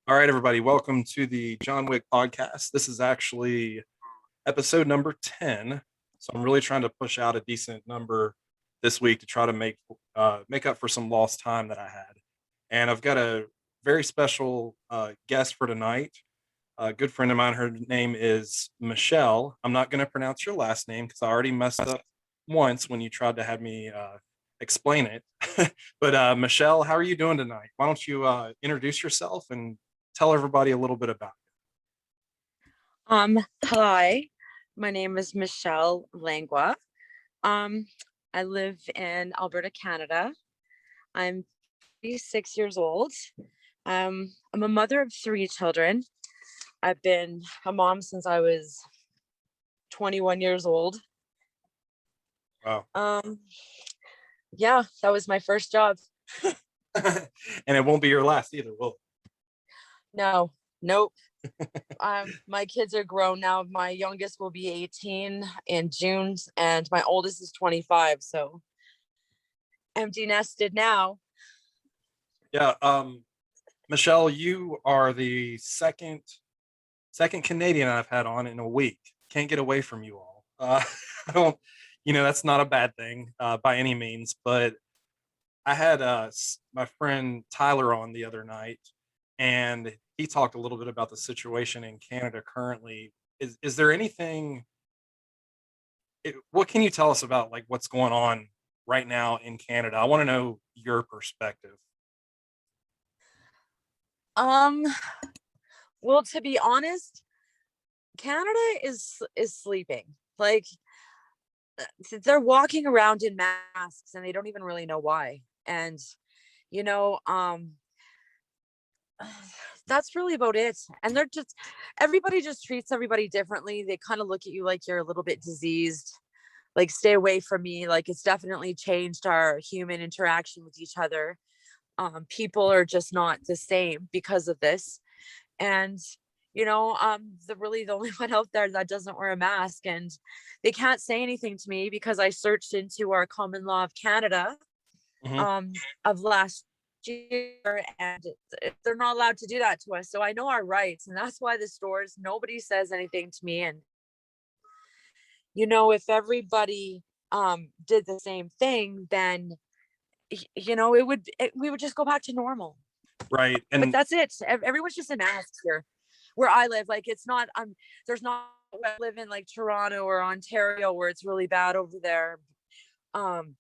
All right, everybody, welcome to the John Wick podcast. This is actually episode number 10. So I'm really trying to push out a decent number this week to try to make up for some lost time that I had. And I've got a very special guest for tonight. A good friend of mine. Her name is Michelle. I'm not going to pronounce your last name because I already messed up once when you tried to have me explain it. But Michelle, how are you doing tonight? Why don't you introduce yourself and tell everybody a little bit about Hi, my name is Michelle Langua. Um, I live in Alberta, Canada. I'm 36 years old. I'm a mother of three children. I've been a mom since I was 21 years old. you? Wow. Yeah, that was my first job. And it won't be your last either, will No, nope. My kids are grown now. My youngest will be 18 in June, and my oldest is 25. So empty nested now. Yeah. Michelle, you are the second Canadian I've had on in a week. Can't get away from you all. I don't, that's not a bad thing by any means. But I had my friend Tyler on the other night, and he talked a little bit about the situation in Canada currently. Is there anything? What can you tell us about like what's going on right now in Canada? I want to know your perspective. Um, well, to be honest, Canada is sleeping. Like they're walking around in masks and they don't even really know why. And you know, that's really about it. And they're just everybody just treats everybody differently. They kind of look at you like you're a little bit diseased. Like stay away from me. Like it's definitely changed our human interaction with each other. People are just not the same because of this. And the only one out there that doesn't wear a mask, and they can't say anything to me because I searched into our common law of Canada Mhm. um of last year, and they're not allowed to do that to us. So I know our rights, and that's why the stores, nobody says anything to me. And if everybody did the same thing, then we would just go back to normal. Right. But And that's it. Everyone's just in masks here where I live. Like it's not there's not I live in like Toronto or Ontario where it's really bad over there. Um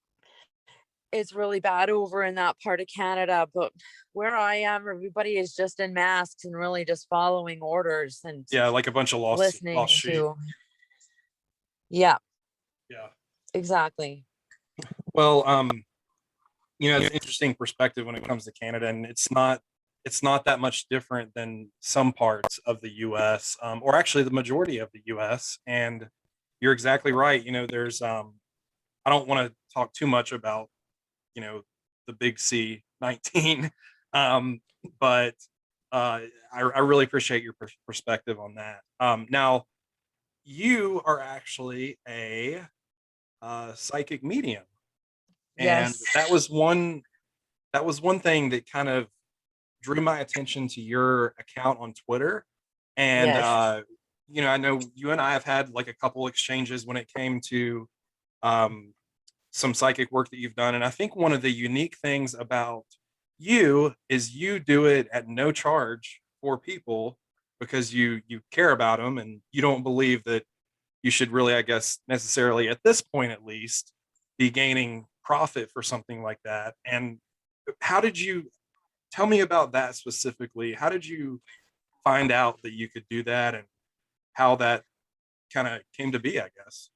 it's really bad over in that part of Canada, but where I am, everybody is just in masks and really just following orders and yeah, like a bunch of lost listening sheep. to. Yeah, Yeah. exactly. Well, it's an interesting perspective when it comes to Canada, and it's not that much different than some parts of the U.S. Or actually the majority of the U.S. And you're exactly right. There's I don't want to talk too much about you know the big C-19, um, but I really appreciate your perspective on that. Now, you are actually a psychic medium, and Yes. that was one thing that kind of drew my attention to your account on Twitter. And Yes. I know you and I have had like a couple exchanges when it came to um, some psychic work that you've done. And I think one of the unique things about you is you do it at no charge for people because you care about them and you don't believe that you should really, I guess, necessarily at this point at least, be gaining profit for something like that. And how did you tell me about that specifically? How did you find out that you could do that and how that kind of came to be, I guess?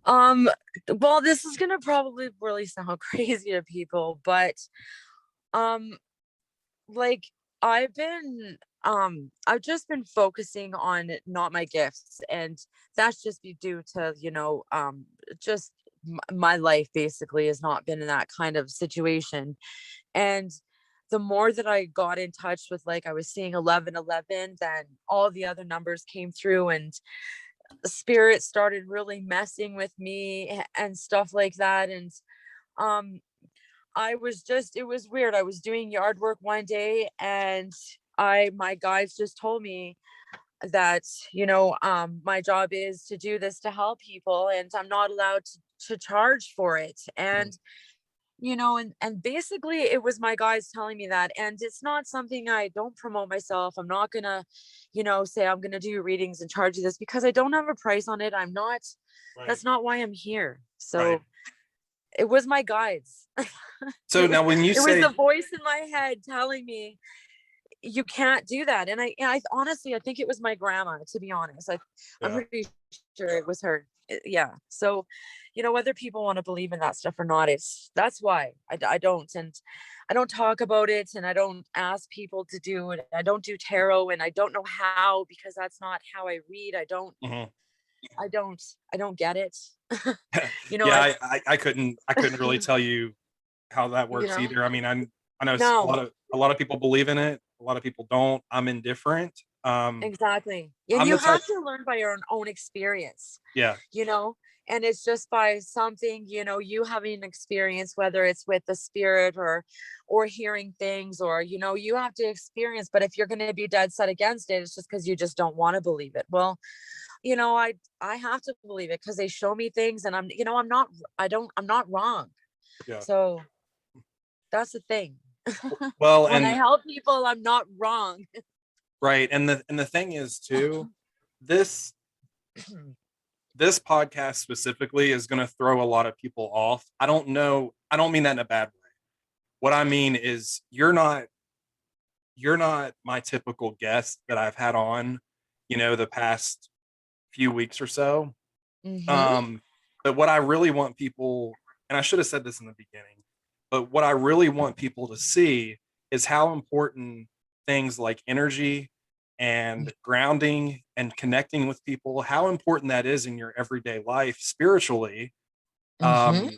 Um, well, this is gonna probably really sound crazy to people, but um, like I've just been focusing on not my gifts, and that's just be due to just my life basically has not been in that kind of situation. And the more that I got in touch with, like, I was seeing 1111, then all the other numbers came through, and the spirit started really messing with me and stuff like that. And um it was weird. I was doing yard work one day, and my guides just told me that, my job is to do this to help people, and I'm not allowed to charge for it. Mhm. And basically it was my guides telling me that. And it's not something, I don't promote myself. I'm not gonna, say I'm gonna do readings and charge you this, because I don't have a price on it. I'm not, Right. that's not why I'm here. Right. So it was my guides. So now when you It was the say, voice in my head telling me you can't do that. And I honestly, I think it was my grandma, to be honest. I'm yeah, pretty sure it was her. Yeah. So, whether people want to believe in that stuff or not, that's why I don't. And I don't talk about it, and I don't ask people to do it. I don't do tarot, and I don't know how, because that's not how I read. mhm. I don't, I don't get it. you know, Yeah, I, I couldn't really tell you how that you works know, either. I mean, I know a no, lot of people believe in it, a lot of people don't. I'm indifferent. exactly. And I'm you the type. have to learn by your own experience. Yeah, you know and it's just by something, you having an experience, whether it's with the spirit or hearing things, or you have to experience. But if you're going to be dead set against it, it's just because you just don't want to believe it. Well, I have to believe it because they show me things, and I'm not wrong. yeah. So that's the thing. Well, When I and help people, I'm not wrong. right, and the thing is too, this this podcast specifically is going to throw a lot of people off. I don't know. I don't mean that in a bad way. What I mean is you're not my typical guest that I've had on, the past few weeks or so. Hmm. Um, but what I really want people, and I should have said this in the beginning, but what I really want people to see is how important things like energy and grounding and connecting with people, how important that is in your everyday life spiritually, Hmm. um,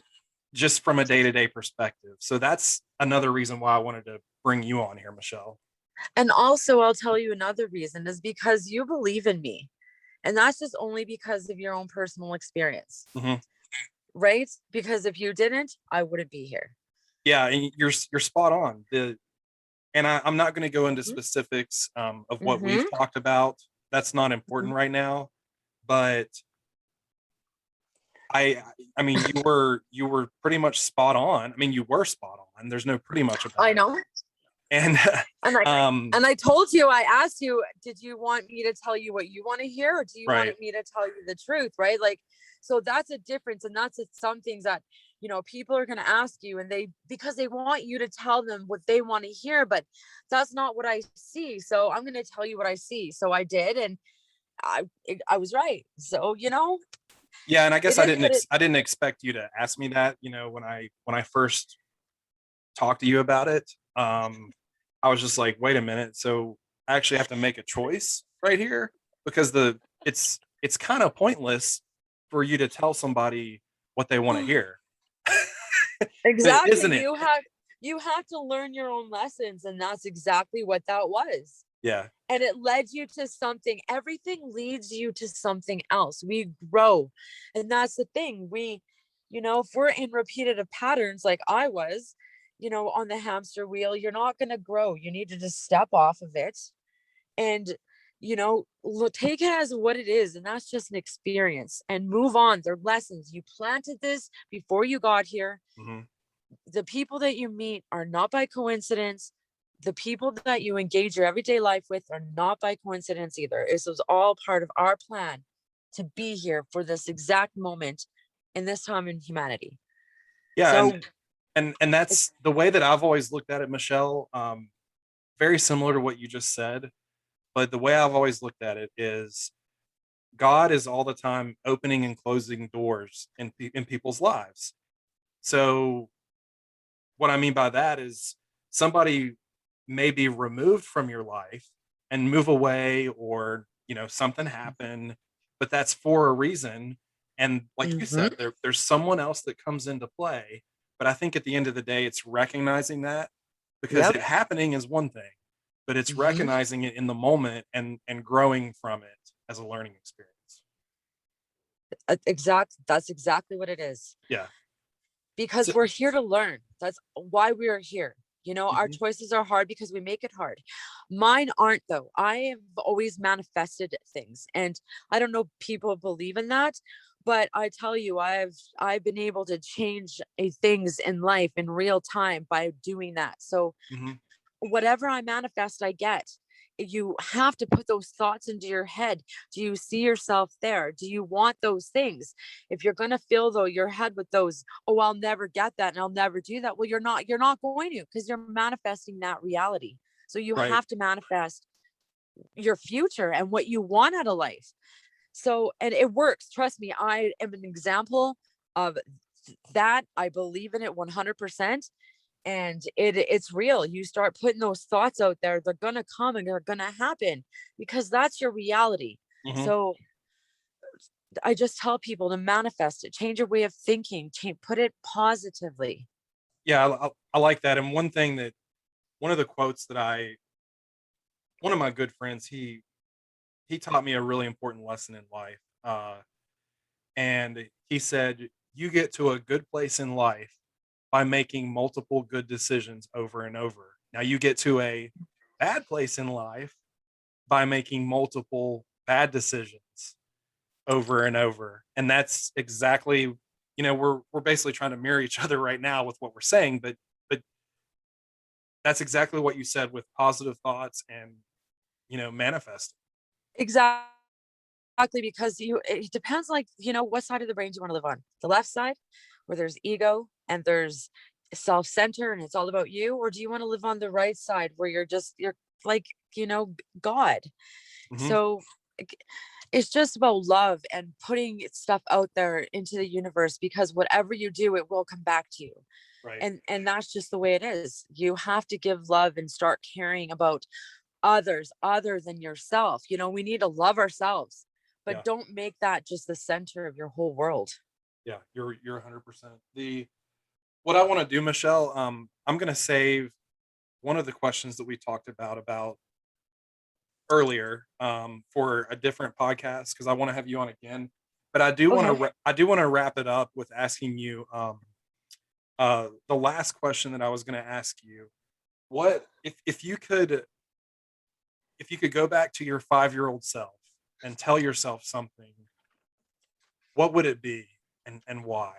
just from a day-to-day perspective. So that's another reason why I wanted to bring you on here, Michelle. And also, I'll tell you another reason is because you believe in me. And that's just only because of your own personal experience, Mhm. right? Because if you didn't, I wouldn't be here. Yeah, and you're spot on. I'm not going to go into specifics of what we've Mm-hmm. talked about. That's not important right now. But I, I mean, you were pretty much spot on. I mean, you were spot on. There's no pretty much I about it. know. And And I um, and I told you, I asked you, did you want me to tell you what you want to hear, or do you want right, me to tell you the truth? Right. Like, so that's a difference. And some things that, people are gonna ask you, and because they want you to tell them what they want to hear, but that's not what I see. So I'm gonna tell you what I see. So I did, and I was right. So yeah, and I guess it I is didn't what it. I didn't expect you to ask me that. When I first talked to you about it, I was just like, wait a minute. So I actually have to make a choice right here because it's kind of pointless for you to tell somebody what they want to hear, Exactly. isn't it? You have to learn your own lessons, and that's exactly what that was. Yeah, And it led you to something. Everything leads you to something else. We grow. And that's the thing. If we're in repetitive patterns like I was, on the hamster wheel, you're not going to grow. You need to just step off of it and take it as what it is, and that's just an experience, and move on. They're lessons. You planted this before you got here. hmm, The people that you meet are not by coincidence. The people that you engage your everyday life with are not by coincidence either. This was all part of our plan to be here for this exact moment in this time in humanity. yeah, So and it's that's the way that I've always looked at it, Michelle. Very similar to what you just said, but the way I've always looked at it is God is all the time opening and closing doors in people's lives. So what I mean by that is somebody may be removed from your life and move away, or something happen, but that's for a reason. And like you Mhm. said, there's someone else that comes into play. But I think at the end of the day, it's recognizing that, because Yep. it happening is one thing, but it's Mhm. recognizing it in the moment and growing from it as a learning experience. That's exactly what it is. Yeah. Because So, we're here to learn. That's why we are here. You know, our Mhm. choices are hard because we make it hard. Mine aren't though. I have always manifested things, and I don't know people believe in that, but I tell you, I've been able to change things in life in real time by doing that. So Mhm. whatever I manifest, I get. You have to put those thoughts into your head. Do you see yourself there? Do you want those things? If you're going to fill though your head with those, oh, I'll never get that and I'll never do that. Well, you're not going to, because you're manifesting that reality. So you Right. have to manifest your future and what you want out of life. So, and it works. Trust me, I am an example of that. I believe in it 100%, and it's real. You start putting those thoughts out there, they're gonna come and they're gonna happen, because that's your reality. Mhm. So I just tell people to manifest it, change your way of thinking, change, put it positively. Yeah, I like that. And one of the quotes that one of my good friends, he taught me a really important lesson in life. And he said, "You get to a good place in life by making multiple good decisions over and over. Now you get to a bad place in life by making multiple bad decisions over and over." And that's exactly, we're basically trying to mirror each other right now with what we're saying, but that's exactly what you said with positive thoughts and, manifest. Exactly, because it depends, like, what side of the brain do you want to live on? The left side, where there's ego and there's self-center and it's all about you, or do you want to live on the right side where you're like, God? Mhm. So like, it's just about love and putting stuff out there into the universe, because whatever you do, it will come back to you. Right. And that's just the way it is. You have to give love and start caring about others other than yourself. We need to love ourselves, but Yeah. don't make that just the center of your whole world. Yeah. You're 100%. What I want to do, Michelle, I'm going to save one of the questions that we talked about earlier, for a different podcast because I want to have you on again. But Okay. I do want to wrap it up with asking you, the last question that I was going to ask you. What if you could go back to your 5-year-old self and tell yourself something, what would it be, and why?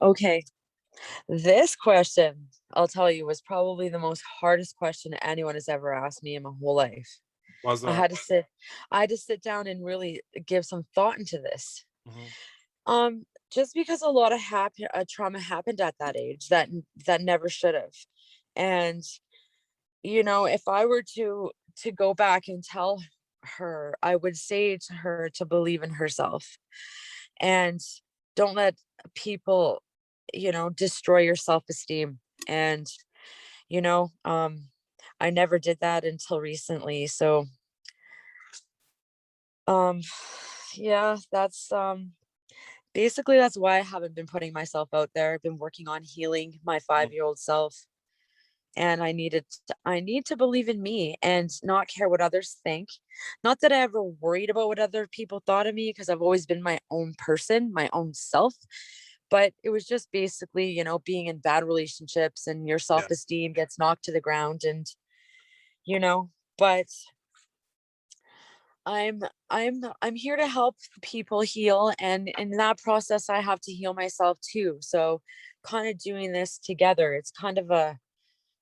Okay. This question, I'll tell you, was probably the most hardest question anyone has ever asked me in my whole life. Was I that? had to sit I had to sit down and really give some thought into this. Mhm. Just because a lot of trauma happened at that age that never should have. And if I were to go back and tell her, I would say to her to believe in herself, and don't let people, destroy your self-esteem. And you know, um I never did that until recently. So um yeah, basically, that's why I haven't been putting myself out there. I've been working on healing my Mhm. 5-year-old self, and I need to believe in me and not care what others think. Not that I ever worried about what other people thought of me, because I've always been my own person, my own self. But it was just basically, being in bad relationships and your Yeah. self-esteem gets knocked to the ground, and you know, but I'm I'm here to help people heal, and in that process I have to heal myself too. So kind of doing this together. It's kind of a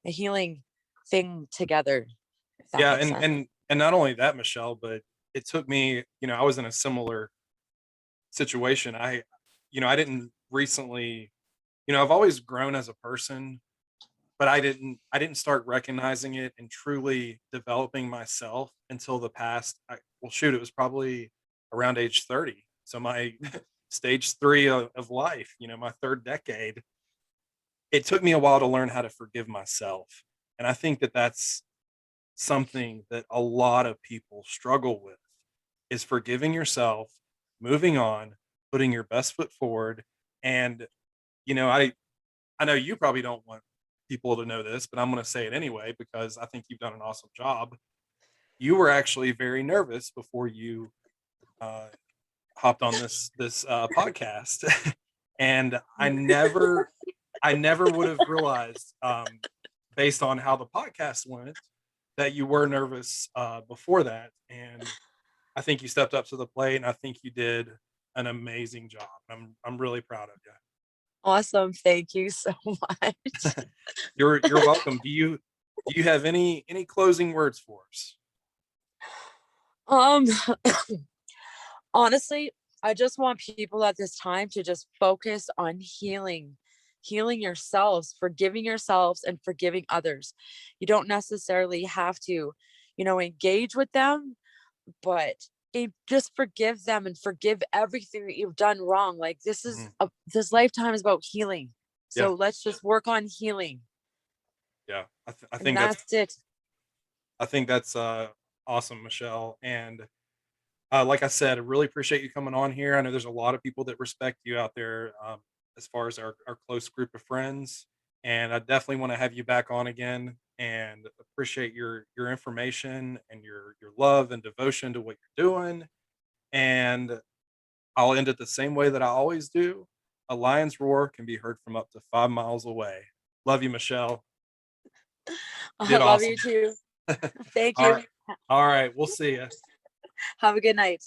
healing thing together, if that Yeah, makes and sense. and not only that, Michelle, but it took me, I was in a similar situation. I didn't recently, I've always grown as a person, but I didn't start recognizing it and truly developing myself until the past, well, shoot, it was probably around age 30. So my stage 3 of life, my third decade, it took me a while to learn how to forgive myself. And I think that that's something that a lot of people struggle with, is forgiving yourself, moving on, putting your best foot forward. And, I know you probably don't want people to know this, but I'm going to say it anyway because I think you've done an awesome job. You were actually very nervous before you, uh, hopped on this podcast, and I never would have realized, based on how the podcast went, that you were nervous before that. And I think you stepped up to the plate, and I think you did an amazing job. I'm really proud of you. Awesome. Thank you so much. You're welcome. Do you have any closing words for us? Um, honestly, I just want people at this time to just focus on healing yourselves, forgiving yourselves, and forgiving others. You don't necessarily have to, engage with them, but just forgive them and forgive everything that you've done wrong. Like Mhm. this lifetime is about healing. Yeah, So let's just work on healing, yeah. and that's it. I think that's awesome, Michelle. And like I said, I really appreciate you coming on here. I know there's a lot of people that respect you out there, as far as our close group of friends. And I definitely want to have you back on again, and appreciate your information and your love and devotion to what you're doing. And I'll end it the same way that I always do. A lion's roar can be heard from up to 5 miles away. Love you, Michelle. You I did love you awesome. too. Thank All you. right. All right. We'll see you. Have a good night.